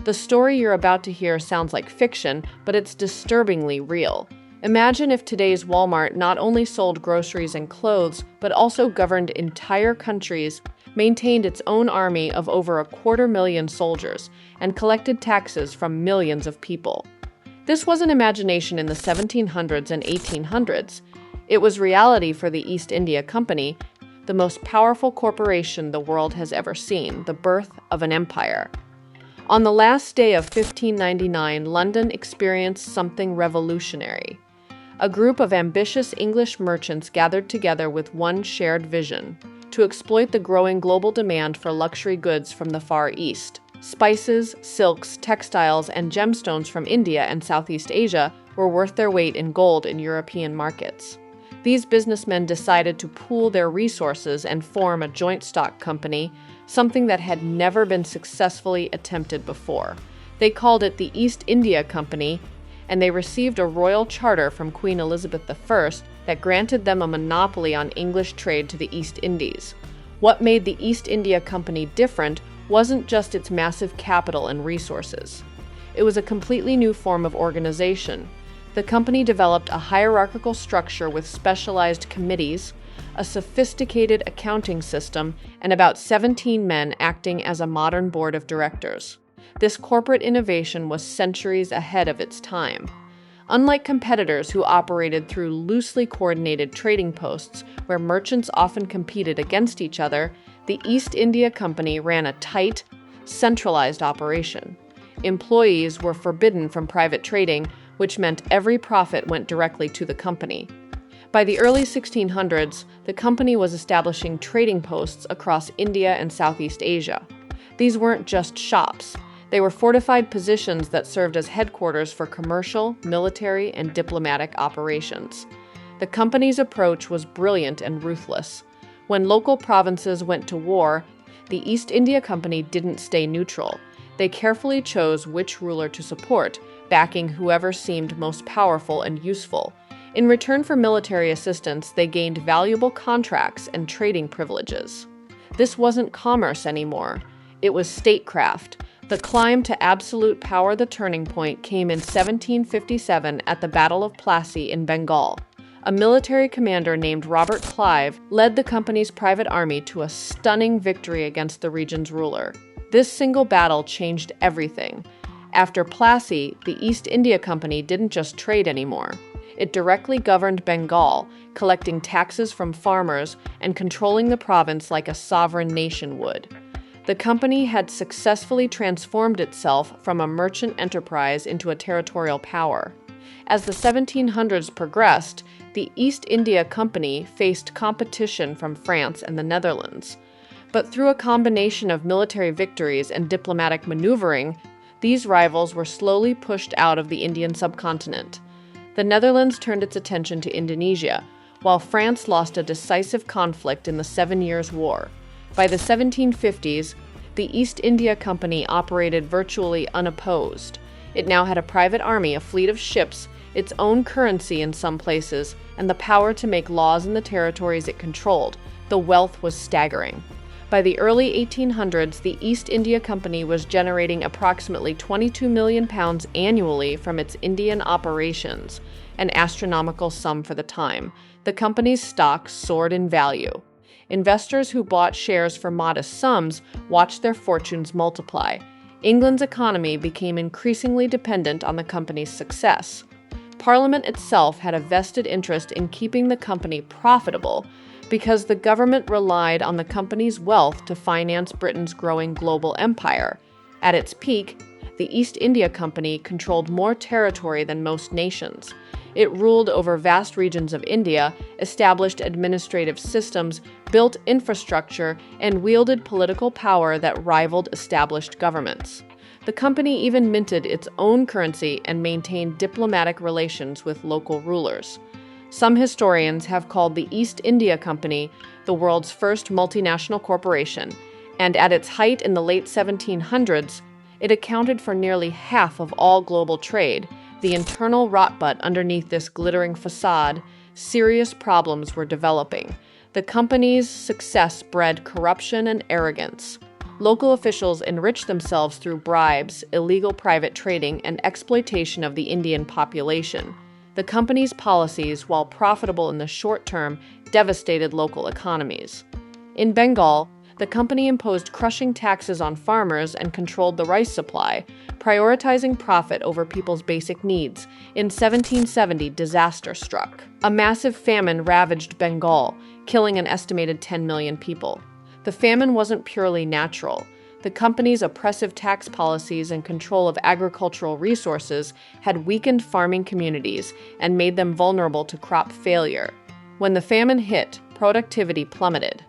The story you're about to hear sounds like fiction, but it's disturbingly real. Imagine if today's Walmart not only sold groceries and clothes, but also governed entire countries, maintained its own army of over 250,000 soldiers, and collected taxes from millions of people. This wasn't imagination in the 1700s and 1800s. It was reality for the East India Company, the most powerful corporation the world has ever seen, the birth of an empire. On the last day of 1599, London experienced something revolutionary. A group of ambitious English merchants gathered together with one shared vision: to exploit the growing global demand for luxury goods from the Far East. Spices, silks, textiles, and gemstones from India and Southeast Asia were worth their weight in gold in European markets. These businessmen decided to pool their resources and form a joint stock company, something that had never been successfully attempted before. They called it the East India Company, and they received a royal charter from Queen Elizabeth I that granted them a monopoly on English trade to the East Indies. What made the East India Company different wasn't just its massive capital and resources. It was a completely new form of organization. The company developed a hierarchical structure with specialized committees, a sophisticated accounting system, and about 17 men acting as a modern board of directors. This corporate innovation was centuries ahead of its time. Unlike competitors who operated through loosely coordinated trading posts where merchants often competed against each other, the East India Company ran a tight, centralized operation. Employees were forbidden from private trading, which meant every profit went directly to the company. By the early 1600s, the company was establishing trading posts across India and Southeast Asia. These weren't just shops. They were fortified positions that served as headquarters for commercial, military, and diplomatic operations. The company's approach was brilliant and ruthless. When local provinces went to war, the East India Company didn't stay neutral. They carefully chose which ruler to support, backing whoever seemed most powerful and useful. In return for military assistance, they gained valuable contracts and trading privileges. This wasn't commerce anymore. It was statecraft. The climb to absolute power, the turning point, came in 1757 at the Battle of Plassey in Bengal. A military commander named Robert Clive led the company's private army to a stunning victory against the region's ruler. This single battle changed everything. After Plassey, the East India Company didn't just trade anymore. It directly governed Bengal, collecting taxes from farmers and controlling the province like a sovereign nation would. The company had successfully transformed itself from a merchant enterprise into a territorial power. As the 1700s progressed, the East India Company faced competition from France and the Netherlands. But through a combination of military victories and diplomatic maneuvering, these rivals were slowly pushed out of the Indian subcontinent. The Netherlands turned its attention to Indonesia, while France lost a decisive conflict in the 7 Years' War. By the 1750s, the East India Company operated virtually unopposed. It now had a private army, a fleet of ships, its own currency in some places, and the power to make laws in the territories it controlled. The wealth was staggering. By the early 1800s, the East India Company was generating approximately £22 million annually from its Indian operations, an astronomical sum for the time. The company's stock soared in value. Investors who bought shares for modest sums watched their fortunes multiply. England's economy became increasingly dependent on the company's success. Parliament itself had a vested interest in keeping the company profitable because the government relied on the company's wealth to finance Britain's growing global empire. At its peak, the East India Company controlled more territory than most nations. It ruled over vast regions of India, established administrative systems, built infrastructure, and wielded political power that rivaled established governments. The company even minted its own currency and maintained diplomatic relations with local rulers. Some historians have called the East India Company the world's first multinational corporation, and at its height in the late 1700s, it accounted for nearly half of all global trade. The internal rotgut underneath this glittering facade, serious problems were developing. The company's success bred corruption and arrogance. Local officials enriched themselves through bribes, illegal private trading, and exploitation of the Indian population. The company's policies, while profitable in the short term, devastated local economies. In Bengal, the company imposed crushing taxes on farmers and controlled the rice supply, prioritizing profit over people's basic needs. In 1770, disaster struck. A massive famine ravaged Bengal, killing an estimated 10 million people. The famine wasn't purely natural. The company's oppressive tax policies and control of agricultural resources had weakened farming communities and made them vulnerable to crop failure. When the famine hit, productivity plummeted.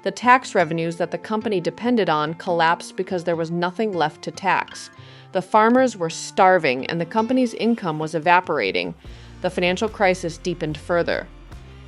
The tax revenues that the company depended on collapsed because there was nothing left to tax. The farmers were starving and the company's income was evaporating. The financial crisis deepened further.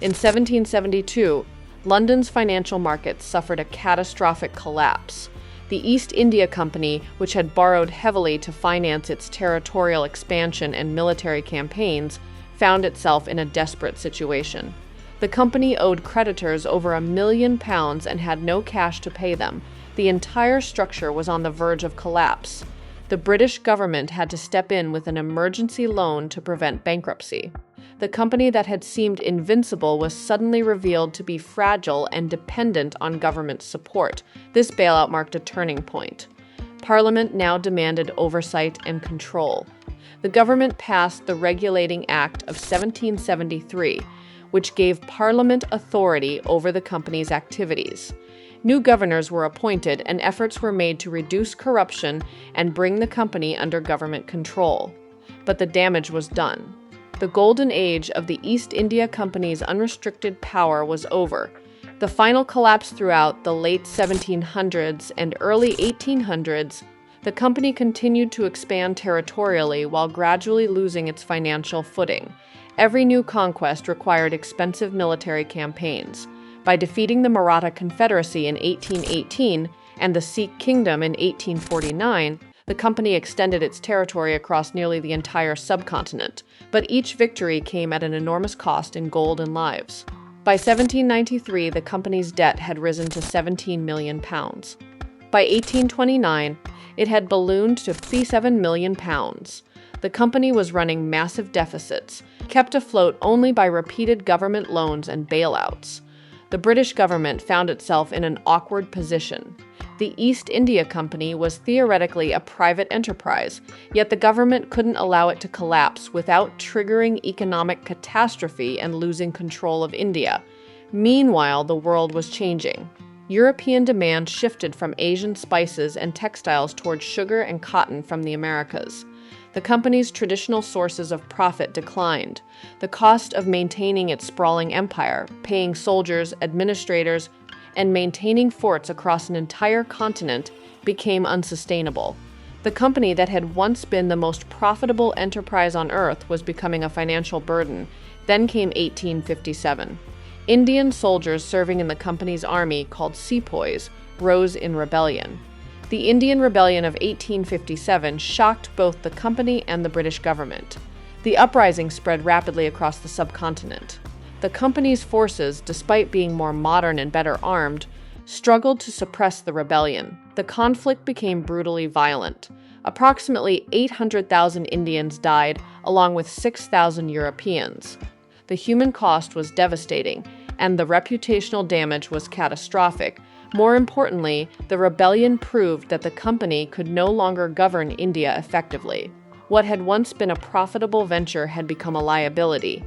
In 1772, London's financial markets suffered a catastrophic collapse. The East India Company, which had borrowed heavily to finance its territorial expansion and military campaigns, found itself in a desperate situation. The company owed creditors over £1 million and had no cash to pay them. The entire structure was on the verge of collapse. The British government had to step in with an emergency loan to prevent bankruptcy. The company that had seemed invincible was suddenly revealed to be fragile and dependent on government support. This bailout marked a turning point. Parliament now demanded oversight and control. The government passed the Regulating Act of 1773, which gave Parliament authority over the company's activities. New governors were appointed and efforts were made to reduce corruption and bring the company under government control. But the damage was done. The golden age of the East India Company's unrestricted power was over. The final collapse throughout the late 1700s and early 1800s, the company continued to expand territorially while gradually losing its financial footing. Every new conquest required expensive military campaigns. By defeating the Maratha Confederacy in 1818 and the Sikh Kingdom in 1849, the company extended its territory across nearly the entire subcontinent, but each victory came at an enormous cost in gold and lives. By 1793, the company's debt had risen to £17 million. By 1829, it had ballooned to £57 million. The company was running massive deficits, kept afloat only by repeated government loans and bailouts. The British government found itself in an awkward position. The East India Company was theoretically a private enterprise, yet the government couldn't allow it to collapse without triggering economic catastrophe and losing control of India. Meanwhile, the world was changing. European demand shifted from Asian spices and textiles toward sugar and cotton from the Americas. The company's traditional sources of profit declined. The cost of maintaining its sprawling empire, paying soldiers, administrators, and maintaining forts across an entire continent became unsustainable. The company that had once been the most profitable enterprise on earth was becoming a financial burden. Then came 1857. Indian soldiers serving in the company's army, called sepoys, rose in rebellion. The Indian Rebellion of 1857 shocked both the company and the British government. The uprising spread rapidly across the subcontinent. The company's forces, despite being more modern and better armed, struggled to suppress the rebellion. The conflict became brutally violent. Approximately 800,000 Indians died, along with 6,000 Europeans. The human cost was devastating, and the reputational damage was catastrophic. More importantly, the rebellion proved that the company could no longer govern India effectively. What had once been a profitable venture had become a liability.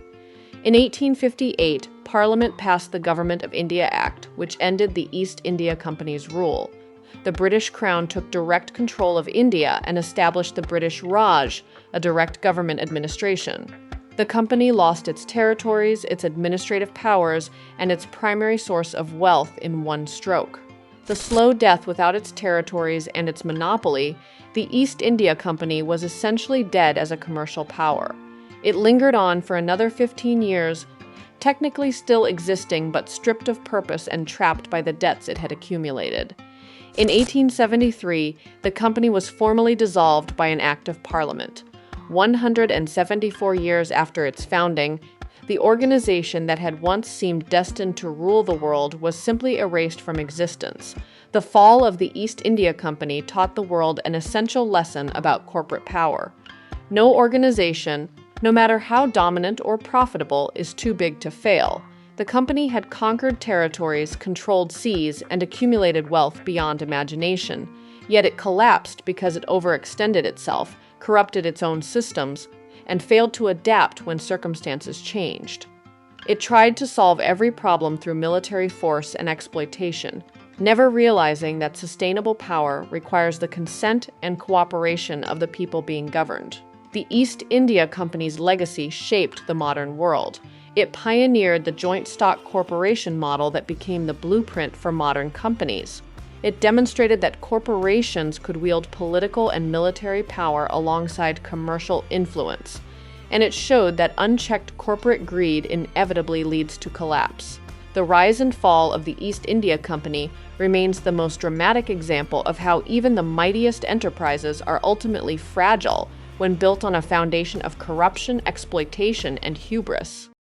In 1858, Parliament passed the Government of India Act, which ended the East India Company's rule. The British Crown took direct control of India and established the British Raj, a direct government administration. The company lost its territories, its administrative powers, and its primary source of wealth in one stroke. The slow death without its territories and its monopoly, the East India Company was essentially dead as a commercial power. It lingered on for another 15 years, technically still existing but stripped of purpose and trapped by the debts it had accumulated. In 1873, the company was formally dissolved by an Act of Parliament. 174 years after its founding, the organization that had once seemed destined to rule the world was simply erased from existence. The fall of the East India Company taught the world an essential lesson about corporate power. No organization, no matter how dominant or profitable, is too big to fail. The company had conquered territories, controlled seas, and accumulated wealth beyond imagination. Yet it collapsed because it overextended itself, corrupted its own systems, and failed to adapt when circumstances changed. It tried to solve every problem through military force and exploitation, never realizing that sustainable power requires the consent and cooperation of the people being governed. The East India Company's legacy shaped the modern world. It pioneered the joint stock corporation model that became the blueprint for modern companies. It demonstrated that corporations could wield political and military power alongside commercial influence. And it showed that unchecked corporate greed inevitably leads to collapse. The rise and fall of the East India Company remains the most dramatic example of how even the mightiest enterprises are ultimately fragile when built on a foundation of corruption, exploitation, and hubris.